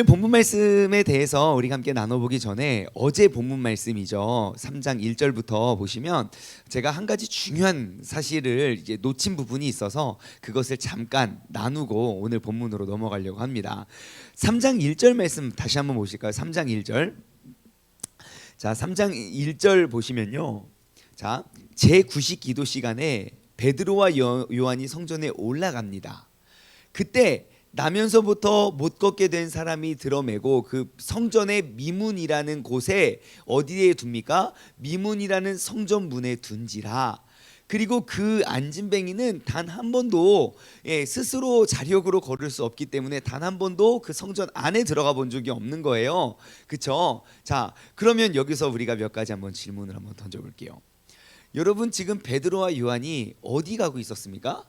오늘 본문 말씀에 대해서 우리가 함께 나눠보기 전에 어제 본문 말씀이죠. 3장 1절부터 보시면 제가 한 가지 중요한 사실을 이제 놓친 부분이 있어서 그것을 잠깐 나누고 오늘 본문으로 넘어가려고 합니다. 3장 1절 말씀 다시 한번 보실까요? 3장 1절. 자, 3장 1절 보시면요. 자, 제9식 기도 시간에 베드로와 요한이 성전에 올라갑니다. 그때 나면서부터 못 걷게 된 사람이 들어매고 그 성전의 미문이라는 곳에 어디에 둡니까? 미문이라는 성전 문에 둔지라. 그리고 그 안진뱅이는 단 한 번도 스스로 자력으로 걸을 수 없기 때문에 단 한 번도 그 성전 안에 들어가 본 적이 없는 거예요. 그렇죠? 자, 그러면 여기서 우리가 몇 가지 한번 질문을 한번 던져볼게요. 여러분, 지금 베드로와 요한이 어디 가고 있었습니까?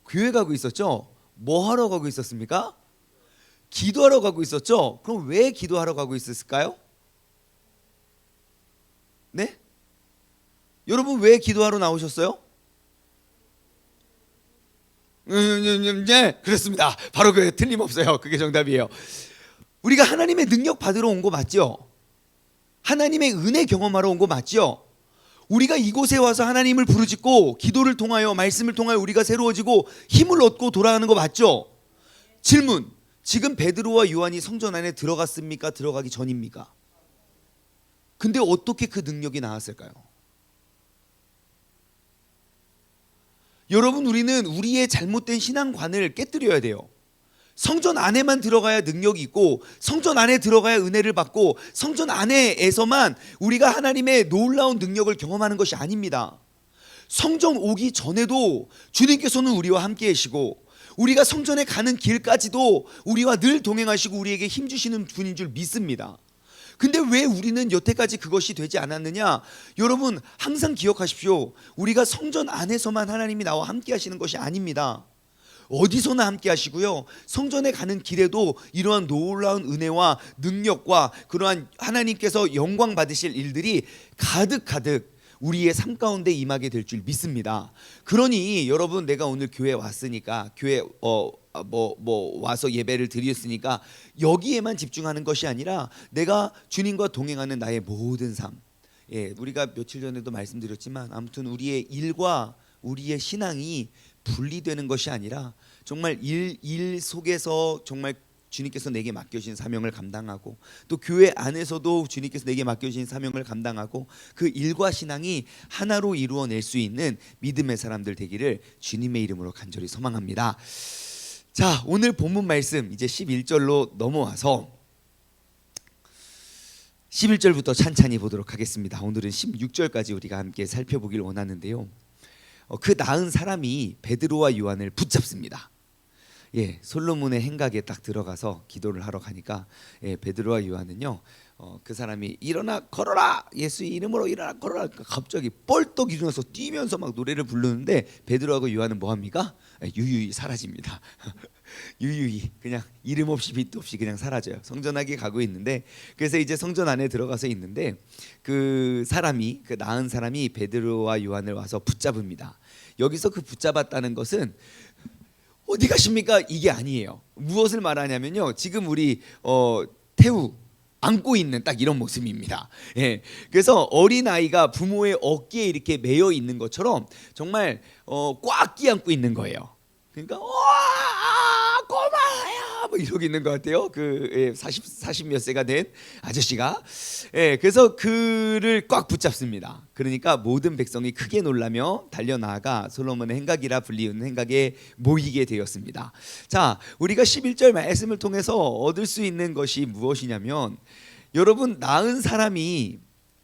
교회 가고 있었죠? 뭐 하러 가고 있었습니까? 기도하러 가고 있었죠? 그럼 왜 기도하러 가고 있었을까요? 네? 여러분, 왜 기도하러 나오셨어요? 네, 그렇습니다. 바로 그게 틀림없어요. 그게 정답이에요. 우리가 하나님의 능력 받으러 온 거 맞죠? 하나님의 은혜 경험하러 온 거 맞죠? 우리가 이곳에 와서 하나님을 부르짖고 기도를 통하여 말씀을 통하여 우리가 새로워지고 힘을 얻고 돌아가는 거 맞죠? 질문, 지금 베드로와 요한이 성전 안에 들어갔습니까? 들어가기 전입니까? 근데 어떻게 그 능력이 나왔을까요? 여러분, 우리는 우리의 잘못된 신앙관을 깨뜨려야 돼요. 성전 안에만 들어가야 능력이 있고 성전 안에 들어가야 은혜를 받고 성전 안에서만 우리가 하나님의 놀라운 능력을 경험하는 것이 아닙니다. 성전 오기 전에도 주님께서는 우리와 함께 계시고 우리가 성전에 가는 길까지도 우리와 늘 동행하시고 우리에게 힘주시는 분인 줄 믿습니다. 근데 왜 우리는 여태까지 그것이 되지 않았느냐? 여러분, 항상 기억하십시오. 우리가 성전 안에서만 하나님이 나와 함께 하시는 것이 아닙니다. 어디서나 함께 하시고요, 성전에 가는 길에도 이러한 놀라운 은혜와 능력과 그러한 하나님께서 영광 받으실 일들이 가득가득 우리의 삶 가운데 임하게 될 줄 믿습니다. 그러니 여러분, 내가 오늘 교회 왔으니까 교회 와서 예배를 드렸으니까 여기에만 집중하는 것이 아니라 내가 주님과 동행하는 나의 모든 삶, 우리가 며칠 전에도 말씀드렸지만 아무튼 우리의 일과 우리의 신앙이 분리되는 것이 아니라 정말 일 속에서 정말 주님께서 내게 맡겨주신 사명을 감당하고 또 교회 안에서도 주님께서 내게 맡겨주신 사명을 감당하고 그 일과 신앙이 하나로 이루어낼 수 있는 믿음의 사람들 되기를 주님의 이름으로 간절히 소망합니다. 자, 오늘 본문 말씀 이제 11절로 넘어와서 11절부터 찬찬히 보도록 하겠습니다. 오늘은 16절까지 우리가 함께 살펴보길 원하는데요. 그 나은 사람이 베드로와 요한을 붙잡습니다. 솔로몬의 행각에 딱 들어가서 기도를 하러 가니까 베드로와 요한은요, 그 사람이 일어나 걸어라, 예수의 이름으로 일어나 걸어라, 갑자기 뻘떡 일어나서 뛰면서 막 노래를 부르는데 베드로하고 요한은 뭐 합니까? 유유히 사라집니다. 유유히 그냥 이름 없이 빛도 없이 그냥 사라져요. 성전 안에 가고 있는데, 그래서 이제 성전 안에 들어가서 있는데 그 사람이, 그 나은 사람이 베드로와 요한을 와서 붙잡습니다. 여기서 그 붙잡았다는 것은 어디 가십니까? 이게 아니에요. 무엇을 말하냐면요, 지금 우리 태우 안고 있는 딱 이런 모습입니다. 그래서 어린아이가 부모의 어깨에 이렇게 매여 있는 것처럼 정말 꽉 끼안고 있는 거예요. 그러니까 고마워요 뭐 이러고 있는 것 같아요. 그 40 몇 세가 된 아저씨가. 그래서 그를 꽉 붙잡습니다. 그러니까 모든 백성이 크게 놀라며 달려나가 솔로몬의 행각이라 불리는 행각에 모이게 되었습니다. 자, 우리가 11절 말씀을 통해서 얻을 수 있는 것이 무엇이냐면, 여러분, 나은 사람이,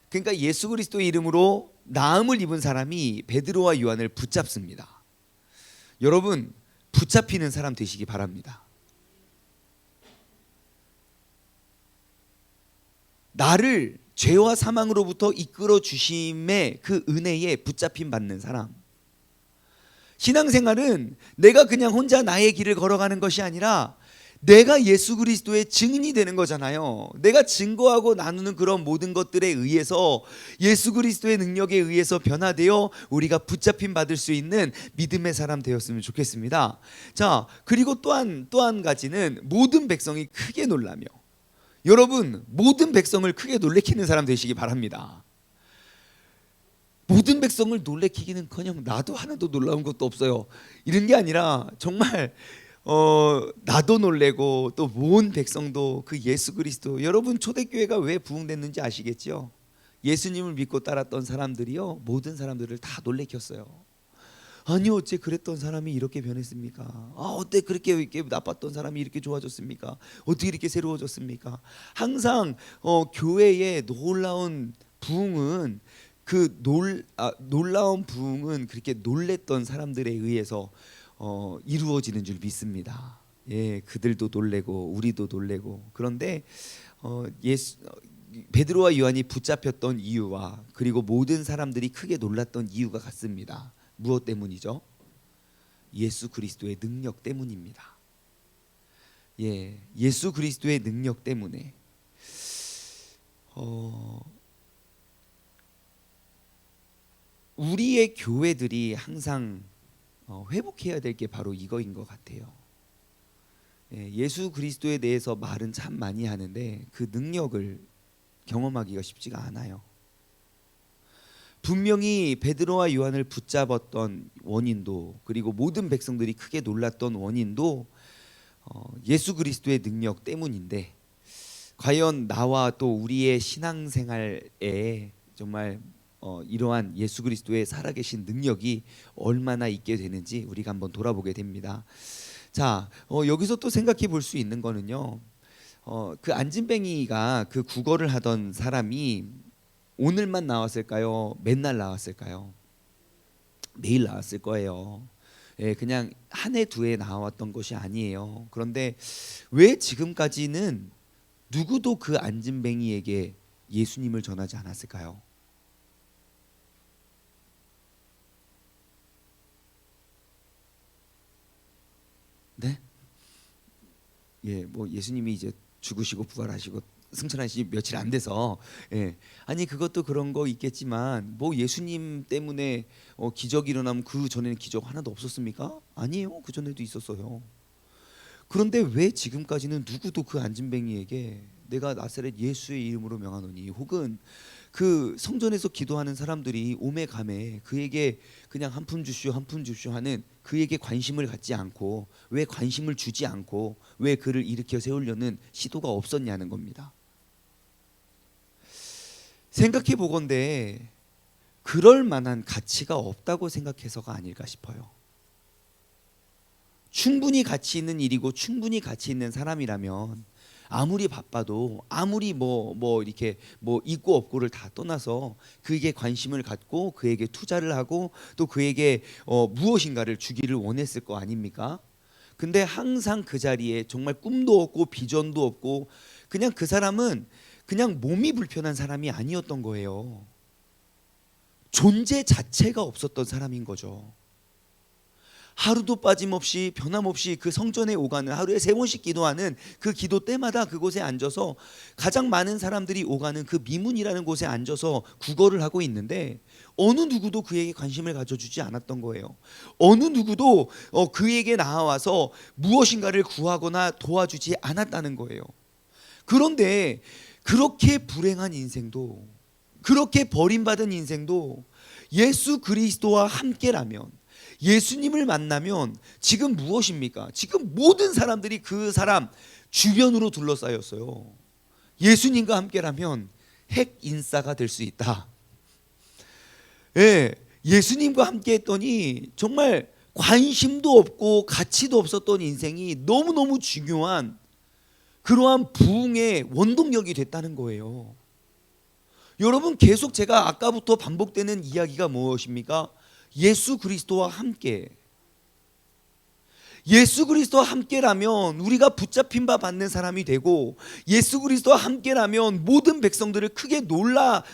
그러니까 예수 그리스도의 이름으로 나음을 입은 사람이 베드로와 요한을 붙잡습니다. 여러분, 붙잡히는 사람 되시기 바랍니다. 나를 죄와 사망으로부터 이끌어 주심의 그 은혜에 붙잡힘 받는 사람. 신앙생활은 내가 그냥 혼자 나의 길을 걸어가는 것이 아니라 내가 예수 그리스도의 증인이 되는 거잖아요. 내가 증거하고 나누는 그런 모든 것들에 의해서 예수 그리스도의 능력에 의해서 변화되어 우리가 붙잡힘 받을 수 있는 믿음의 사람 되었으면 좋겠습니다. 자, 그리고 또 한 가지는 모든 백성이 크게 놀라며, 여러분 모든 백성을 크게 놀래키는 사람 되시기 바랍니다. 모든 백성을 놀래키기는커녕 나도 하나도 놀라운 것도 없어요, 이런 게 아니라 정말 나도 놀래고 또 모든 백성도 그 예수 그리스도, 여러분 초대교회가 왜 부흥됐는지 아시겠죠? 예수님을 믿고 따랐던 사람들이요, 모든 사람들을 다 놀래켰어요. 아니 어째 그랬던 사람이 이렇게 변했습니까? 어때 이렇게 나빴던 사람이 이렇게 좋아졌습니까? 어떻게 이렇게 새로워졌습니까? 항상 교회의 놀라운 부흥은 놀라운 부흥은 그렇게 놀랬던 사람들에 의해서 이루어지는 줄 믿습니다. 예, 그들도 놀래고 우리도 놀래고. 그런데 베드로와 요한이 붙잡혔던 이유와 그리고 모든 사람들이 크게 놀랐던 이유가 같습니다. 무엇 때문이죠? 예수 그리스도의 능력 때문입니다. 예, 예수 그리스도의 능력 때문에 우리의 교회들이 항상 회복해야 될 게 바로 이거인 것 같아요. 예수 그리스도에 대해서 말은 참 많이 하는데 그 능력을 경험하기가 쉽지가 않아요. 분명히 베드로와 요한을 붙잡았던 원인도, 그리고 모든 백성들이 크게 놀랐던 원인도 예수 그리스도의 능력 때문인데, 과연 나와 또 우리의 신앙생활에 정말 이러한 예수 그리스도의 살아계신 능력이 얼마나 있게 되는지 우리가 한번 돌아보게 됩니다. 자, 여기서 또 생각해 볼 수 있는 거는요, 그 안진뱅이가 그 국어를 하던 사람이 오늘만 나왔을까요? 맨날 나왔을까요? 매일 나왔을 거예요. 예, 그냥 한 해 두 해 나왔던 것이 아니에요. 그런데 왜 지금까지는 누구도 그 안진뱅이에게 예수님을 전하지 않았을까요? 네? 예, 뭐 예수님이 이제 죽으시고 부활하시고 승천하신 지 며칠 안 돼서, 예, 아니 그것도 그런 거 있겠지만 뭐 예수님 때문에 기적이 일어나면 그 전에는 기적 하나도 없었습니까? 아니에요, 그 전에도 있었어요. 그런데 왜 지금까지는 누구도 그 안진뱅이에게 내가 나사렛 예수의 이름으로 명하노니, 혹은 그 성전에서 기도하는 사람들이 오매 가매 그에게 그냥 한 푼 주시오 한 푼 주시오 하는 그에게 관심을 갖지 않고, 왜 관심을 주지 않고 왜 그를 일으켜 세우려는 시도가 없었냐는 겁니다. 생각해 보건대 그럴 만한 가치가 없다고 생각해서가 아닐까 싶어요. 충분히 가치 있는 일이고 충분히 가치 있는 사람이라면 아무리 바빠도, 아무리 이렇게 있고 없고를 다 떠나서 그에게 관심을 갖고 그에게 투자를 하고 또 그에게 무엇인가를 주기를 원했을 거 아닙니까? 근데 항상 그 자리에 정말 꿈도 없고 비전도 없고 그냥 그 사람은 그냥 몸이 불편한 사람이 아니었던 거예요. 존재 자체가 없었던 사람인 거죠. 하루도 빠짐없이 변함없이 그 성전에 오가는, 하루에 3번씩 기도하는 그 기도 때마다 그곳에 앉아서 가장 많은 사람들이 오가는 그 미문이라는 곳에 앉아서 구걸을 하고 있는데 어느 누구도 그에게 관심을 가져주지 않았던 거예요. 어느 누구도 그에게 나와서 무엇인가를 구하거나 도와주지 않았다는 거예요. 그런데 그렇게 불행한 인생도, 그렇게 버림받은 인생도 예수 그리스도와 함께라면, 예수님을 만나면 지금 무엇입니까? 지금 모든 사람들이 그 사람 주변으로 둘러싸였어요. 예수님과 함께라면 핵 인싸가 될 수 있다. 예, 예수님과 함께 했더니 정말 관심도 없고 가치도 없었던 인생이 너무너무 중요한 그러한 부흥의 원동력이 됐다는 거예요. 여러분, 계속 제가 아까부터 반복되는 이야기가 무엇입니까? 예수 그리스도와 함께. 예수 그리스도와 함께라면 우리가 붙잡힌 바 받는 사람이 되고, 예수 그리스도와 함께라면 모든 백성들을 크게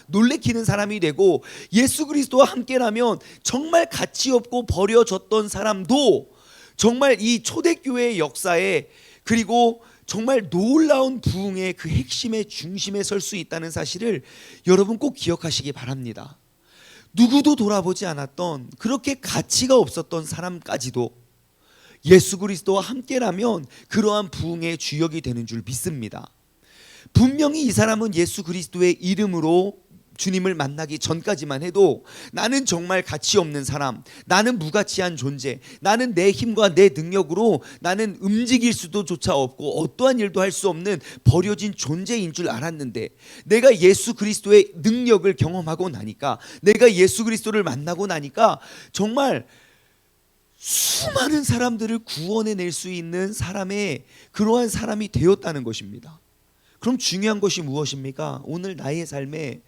놀래키는 사람이 되고, 예수 그리스도와 함께라면 정말 가치 없고 버려졌던 사람도 정말 이 초대교회의 역사에, 그리고 정말 놀라운 부흥의 그 핵심의 중심에 설 수 있다는 사실을 여러분 꼭 기억하시기 바랍니다. 누구도 돌아보지 않았던, 그렇게 가치가 없었던 사람까지도 예수 그리스도와 함께라면 그러한 부흥의 주역이 되는 줄 믿습니다. 분명히 이 사람은 예수 그리스도의 이름으로 주님을 만나기 전까지만 해도 나는 정말 가치 없는 사람, 나는 무가치한 존재, 나는 내 힘과 내 능력으로 나는 움직일 수도 조차 없고 어떠한 일도 할 수 없는 버려진 존재인 줄 알았는데, 내가 예수 그리스도의 능력을 경험하고 나니까, 내가 예수 그리스도를 만나고 나니까 정말 수많은 사람들을 구원해낼 수 있는 사람의 그러한 사람이 되었다는 것입니다. 그럼 중요한 것이 무엇입니까? 오늘 나의 삶에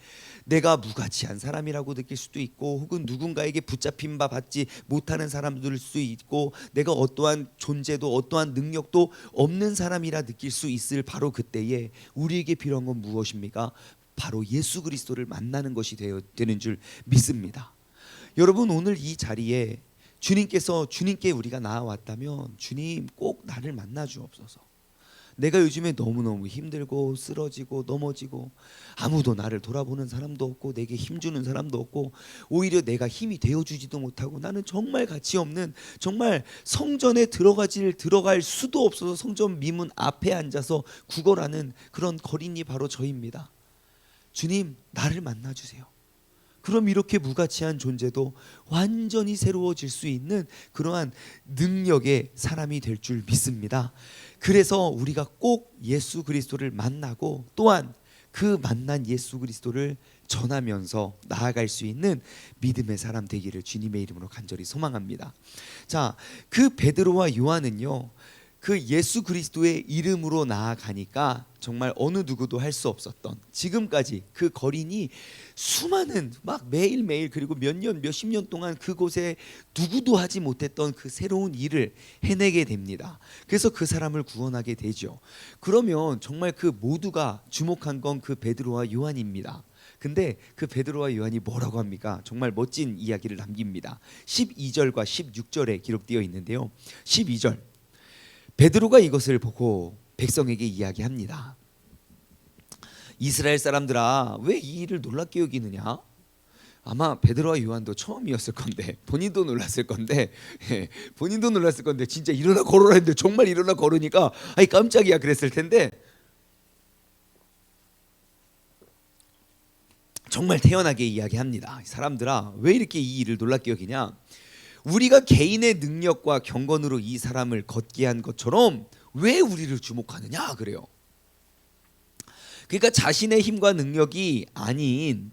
내가 무가치한 사람이라고 느낄 수도 있고, 혹은 누군가에게 붙잡힌 바 받지 못하는 사람들일 수도 있고, 내가 어떠한 존재도 어떠한 능력도 없는 사람이라 느낄 수 있을 바로 그때에 우리에게 필요한 건 무엇입니까? 바로 예수 그리스도를 만나는 것이 되는 줄 믿습니다. 여러분, 오늘 이 자리에 주님께 우리가 나아왔다면, 주님 꼭 나를 만나 주옵소서. 내가 요즘에 너무너무 힘들고 쓰러지고 넘어지고 아무도 나를 돌아보는 사람도 없고 내게 힘주는 사람도 없고, 오히려 내가 힘이 되어주지도 못하고 나는 정말 가치 없는, 정말 성전에 들어갈 수도 없어서 성전 미문 앞에 앉아서 구걸하는 그런 거린이 바로 저입니다. 주님, 나를 만나주세요. 그럼 이렇게 무가치한 존재도 완전히 새로워질 수 있는 그러한 능력의 사람이 될 줄 믿습니다. 그래서 우리가 꼭 예수 그리스도를 만나고, 또한 그 만난 예수 그리스도를 전하면서 나아갈 수 있는 믿음의 사람 되기를 주님의 이름으로 간절히 소망합니다. 자, 그 베드로와 요한은요, 그 예수 그리스도의 이름으로 나아가니까 정말 어느 누구도 할 수 없었던, 지금까지 그 거린이 수많은 막 매일매일 그리고 몇 년 몇십 년 동안 그곳에 누구도 하지 못했던 그 새로운 일을 해내게 됩니다. 그래서 그 사람을 구원하게 되죠. 그러면 정말 그 모두가 주목한 건 그 베드로와 요한입니다. 근데 그 베드로와 요한이 뭐라고 합니까? 정말 멋진 이야기를 남깁니다. 12절과 16절에 기록되어 있는데요, 12절, 베드로가 이것을 보고 백성에게 이야기합니다. 이스라엘 사람들아, 왜 이 일을 놀랍게 여기느냐? 아마 베드로와 요한도 처음이었을 건데, 본인도 놀랐을 건데, 본인도 놀랐을 건데, 진짜 일어나 걸어라 했는데 정말 일어나 걸으니까 아이 깜짝이야 그랬을 텐데, 정말 태연하게 이야기합니다. 사람들아, 왜 이렇게 이 일을 놀랍게 여기냐? 우리가 개인의 능력과 경건으로 이 사람을 걷게 한 것처럼 왜 우리를 주목하느냐 그래요. 그러니까 자신의 힘과 능력이 아닌,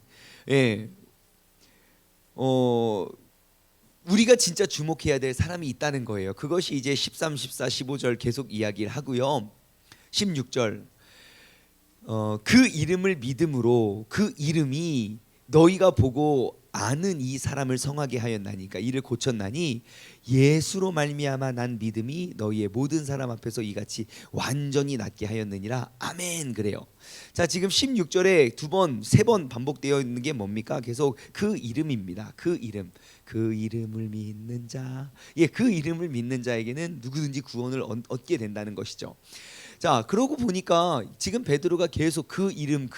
우리가 진짜 주목해야 될 사람이 있다는 거예요. 그것이 이제 13, 14, 15절 계속 이야기를 하고요. 16절, 그 이름을 믿음으로, 그 이름이 너희가 보고 아는 이 사람을 성하게 하였나니, 그러니까 이를 고쳤나니 예수로 말미암아 난 믿음이 너희의 모든 사람 앞에서 이같이 완전히 낫게 하였느니라. 아멘. 그래요. 자, 지금 16절에 두 번, 세 번 반복되어 있는 게 뭡니까? 계속 그 이름입니다. 그 이름. 그 이름을 믿는 자, 그 이름을 믿는 자에게는 누구든지 구원을 얻게 된다는 것이죠. 자, 그러고 보니까 지금 베드로가 계속 그 이름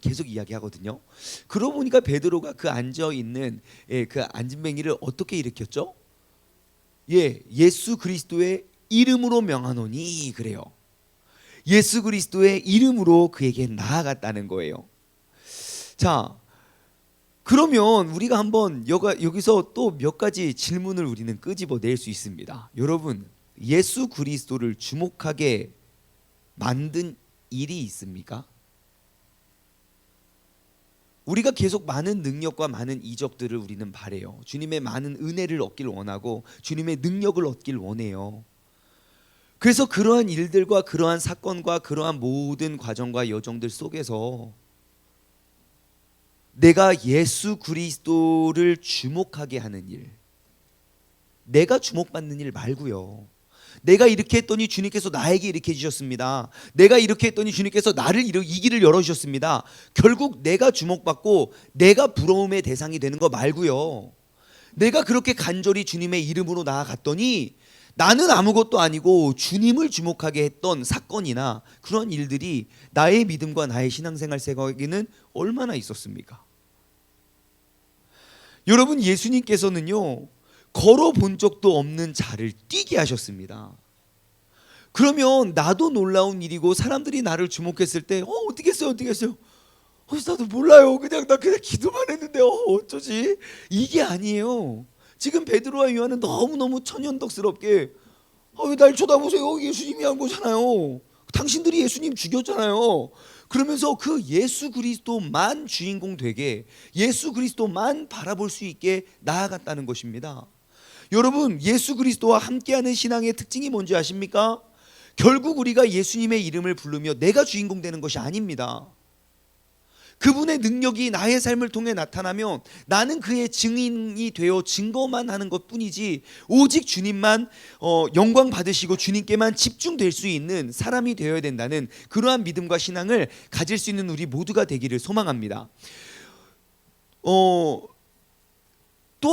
계속 이야기하거든요. 그러고 보니까 베드로가 그 앉아 있는 그 안진뱅이를 어떻게 일으켰죠? 예수 그리스도의 이름으로 명하노니, 그래요. 예수 그리스도의 이름으로 그에게 나아갔다는 거예요. 자, 그러면 우리가 한번 여기서 또 몇 가지 질문을 우리는 끄집어낼 수 있습니다. 여러분, 예수 그리스도를 주목하게 만든 일이 있습니까? 우리가 계속 많은 능력과 많은 이적들을 우리는 바래요. 주님의 많은 은혜를 얻길 원하고 주님의 능력을 얻길 원해요. 그래서 그러한 일들과 그러한 사건과 그러한 모든 과정과 여정들 속에서 내가 예수 그리스도를 주목하게 하는 일, 내가 주목받는 일 말고요. 내가 이렇게 했더니 주님께서 나에게 이렇게 해주셨습니다. 내가 이렇게 했더니 주님께서 나를 이 길을 열어주셨습니다. 결국 내가 주목받고 내가 부러움의 대상이 되는 거 말고요. 내가 그렇게 간절히 주님의 이름으로 나아갔더니 나는 아무것도 아니고 주님을 주목하게 했던 사건이나 그런 일들이 나의 믿음과 나의 신앙생활 생각에는 얼마나 있었습니까? 여러분, 예수님께서는요, 걸어본 적도 없는 자를 뛰게 하셨습니다. 그러면 나도 놀라운 일이고 사람들이 나를 주목했을 때 어떻게 했어요? 어떻게 했어요? 나도 몰라요. 나 그냥 기도만 했는데 어쩌지? 이게 아니에요. 지금 베드로와 요한은 너무너무 천연덕스럽게 왜 날 쳐다보세요? 예수님이 한 거잖아요. 당신들이 예수님 죽였잖아요. 그러면서 그 예수 그리스도만 주인공 되게, 예수 그리스도만 바라볼 수 있게 나아갔다는 것입니다. 여러분, 예수 그리스도와 함께하는 신앙의 특징이 뭔지 아십니까? 결국 우리가 예수님의 이름을 부르며 내가 주인공 되는 것이 아닙니다. 그분의 능력이 나의 삶을 통해 나타나면 나는 그의 증인이 되어 증거만 하는 것뿐이지, 오직 주님만 영광 받으시고 주님께만 집중될 수 있는 사람이 되어야 된다는 그러한 믿음과 신앙을 가질 수 있는 우리 모두가 되기를 소망합니다. 또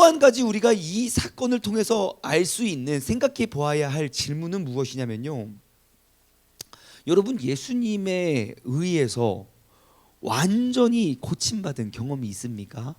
한 가지 우리가 이 사건을 통해서 알 수 있는, 생각해 보아야 할 질문은 무엇이냐면요, 여러분, 예수님에 의해서 완전히 고침받은 경험이 있습니까?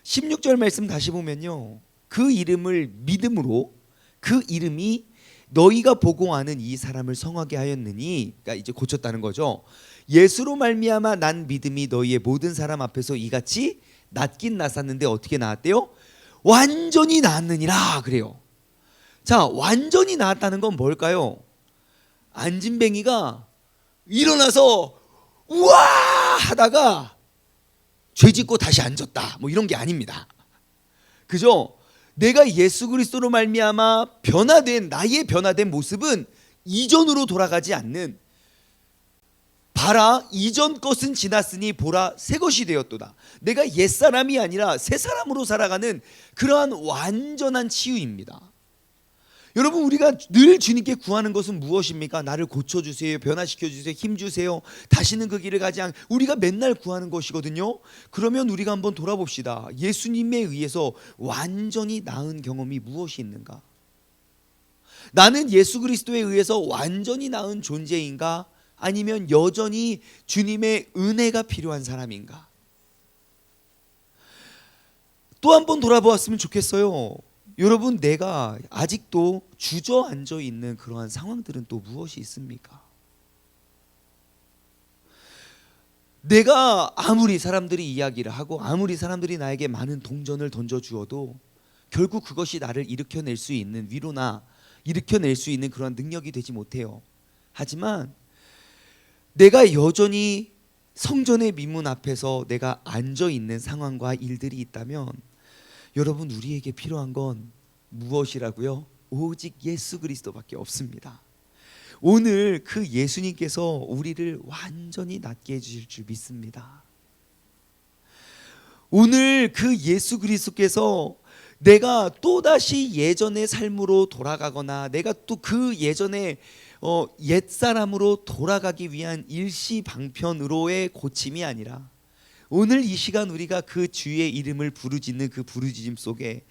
16절 말씀 다시 보면요, 그 이름을 믿음으로, 그 이름이 너희가 보고 아는 이 사람을 성하게 하였느니, 그러니까 이제 고쳤다는 거죠. 예수로 말미암아 난 믿음이 너희의 모든 사람 앞에서 이같이 낫긴 낫았는데 어떻게 나았대요? 완전히 나았느니라 그래요. 자, 완전히 나았다는 건 뭘까요? 안진뱅이가 일어나서 우와 하다가 죄 짓고 다시 앉았다, 뭐 이런 게 아닙니다. 그죠? 내가 예수 그리스도로 말미암아 나의 변화된 모습은 이전으로 돌아가지 않는, 봐라 이전 것은 지났으니 보라 새 것이 되었도다. 내가 옛사람이 아니라 새사람으로 살아가는 그러한 완전한 치유입니다. 여러분, 우리가 늘 주님께 구하는 것은 무엇입니까? 나를 고쳐주세요, 변화시켜주세요, 힘주세요, 다시는 그 길을 가지 않게, 우리가 맨날 구하는 것이거든요. 그러면 우리가 한번 돌아봅시다. 예수님에 의해서 완전히 나은 경험이 무엇이 있는가? 나는 예수 그리스도에 의해서 완전히 나은 존재인가? 아니면 여전히 주님의 은혜가 필요한 사람인가? 또 한번 돌아보았으면 좋겠어요. 여러분, 내가 아직도 주저앉아 있는 그러한 상황들은 또 무엇이 있습니까? 내가 아무리 사람들이 이야기를 하고 아무리 사람들이 나에게 많은 동전을 던져주어도 결국 그것이 나를 일으켜낼 수 있는 위로나 일으켜낼 수 있는 그런 능력이 되지 못해요. 하지만 내가 여전히 성전의 미문 앞에서 내가 앉아 있는 상황과 일들이 있다면, 여러분, 우리에게 필요한 건 무엇이라고요? 오직 예수 그리스도밖에 없습니다. 오늘 그 예수님께서 우리를 완전히 낫게 해주실 줄 믿습니다. 오늘 그 예수 그리스도께서 내가 또다시 예전의 삶으로 돌아가거나 내가 또 그 예전에 옛사람으로 돌아가기 위한 일시방편으로의 고침이 아니라, 오늘 이 시간 우리가 그 주의 이름을 부르짖는 그 부르짖음 속에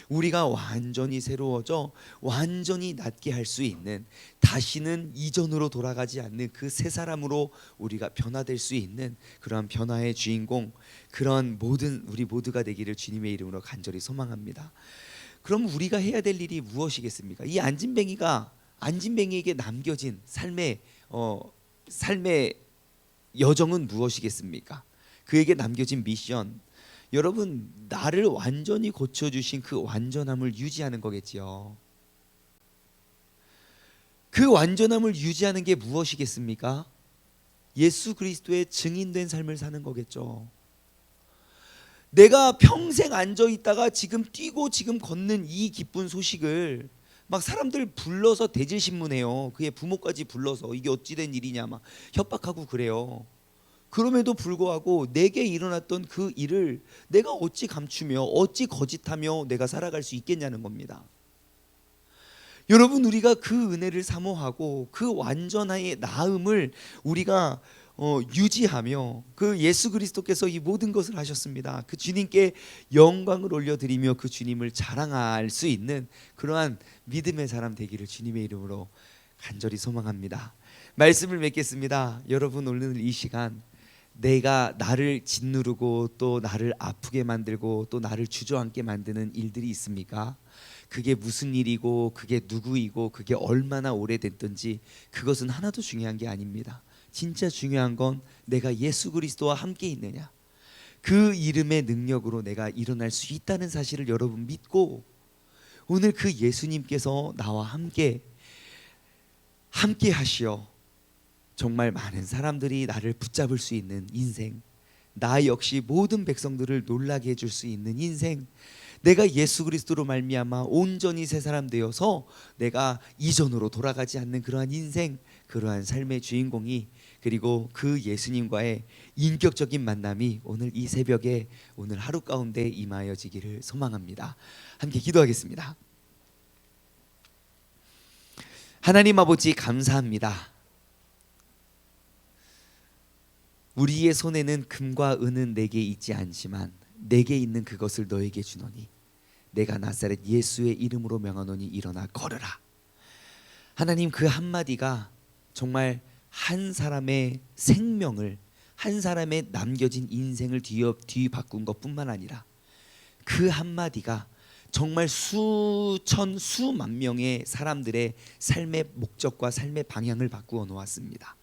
우리가 완전히 새로워져 완전히 낫게 할 수 있는, 다시는 이전으로 돌아가지 않는 그 새 사람으로 우리가 변화될 수 있는 그러한 변화의 주인공, 그런 모든 우리 모두가 되기를 주님의 이름으로 간절히 소망합니다. 그럼 우리가 해야 될 일이 무엇이겠습니까? 이 안진뱅이에게 남겨진 삶의 여정은 무엇이겠습니까? 그에게 남겨진 미션, 여러분, 나를 완전히 고쳐주신 그 완전함을 유지하는 거겠지요. 그 완전함을 유지하는 게 무엇이겠습니까? 예수 그리스도의 증인된 삶을 사는 거겠죠. 내가 평생 앉아 있다가 지금 뛰고 지금 걷는 이 기쁜 소식을 막 사람들 불러서 대질신문해요. 그의 부모까지 불러서 이게 어찌된 일이냐 막 협박하고 그래요. 그럼에도 불구하고 내게 일어났던 그 일을 내가 어찌 감추며 어찌 거짓하며 내가 살아갈 수 있겠냐는 겁니다. 여러분, 우리가 그 은혜를 사모하고 그 완전의 나음을 우리가 유지하며 그 예수 그리스도께서 이 모든 것을 하셨습니다. 그 주님께 영광을 올려드리며 그 주님을 자랑할 수 있는 그러한 믿음의 사람 되기를 주님의 이름으로 간절히 소망합니다. 말씀을 맺겠습니다. 여러분, 오늘 이 시간 내가 나를 짓누르고 또 나를 아프게 만들고 또 나를 주저앉게 만드는 일들이 있습니까? 그게 무슨 일이고 그게 누구이고 그게 얼마나 오래됐든지 그것은 하나도 중요한 게 아닙니다. 진짜 중요한 건 내가 예수 그리스도와 함께 있느냐, 그 이름의 능력으로 내가 일어날 수 있다는 사실을 여러분 믿고 오늘 그 예수님께서 나와 함께 하시어 정말 많은 사람들이 나를 붙잡을 수 있는 인생, 나 역시 모든 백성들을 놀라게 해줄 수 있는 인생, 내가 예수 그리스도로 말미암아 온전히 새 사람 되어서 내가 이전으로 돌아가지 않는 그러한 인생, 그러한 삶의 주인공이, 그리고 그 예수님과의 인격적인 만남이 오늘 이 새벽에 오늘 하루 가운데 임하여지기를 소망합니다. 함께 기도하겠습니다. 하나님 아버지, 감사합니다. 우리의 손에는 금과 은은 내게 있지 않지만 내게 있는 그것을 너에게 주노니 내가 나사렛 예수의 이름으로 명하노니 일어나 걸으라. 하나님, 그 한마디가 정말 한 사람의 생명을, 한 사람의 남겨진 인생을 뒤바꾼 것뿐만 아니라 그 한마디가 정말 수천 수만 명의 사람들의 삶의 목적과 삶의 방향을 바꾸어 놓았습니다.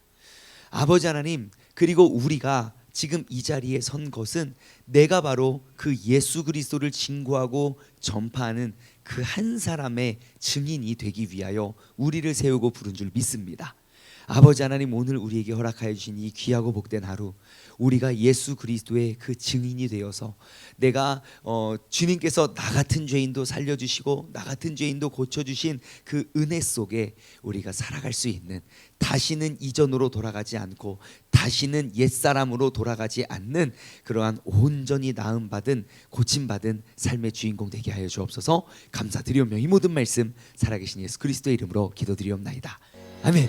아버지 하나님, 그리고 우리가 지금 이 자리에 선 것은 내가 바로 그 예수 그리스도를 증거하고 전파하는 그 한 사람의 증인이 되기 위하여 우리를 세우고 부른 줄 믿습니다. 아버지 하나님, 오늘 우리에게 허락하여 주신 이 귀하고 복된 하루, 우리가 예수 그리스도의 그 증인이 되어서 내가 주님께서 나 같은 죄인도 살려주시고 나 같은 죄인도 고쳐주신 그 은혜 속에 우리가 살아갈 수 있는, 다시는 이전으로 돌아가지 않고 다시는 옛사람으로 돌아가지 않는 그러한 온전히 나음받은 고침받은 삶의 주인공 되게 하여 주옵소서. 감사드리오며 이 모든 말씀 살아계신 예수 그리스도의 이름으로 기도드리옵나이다. 아멘.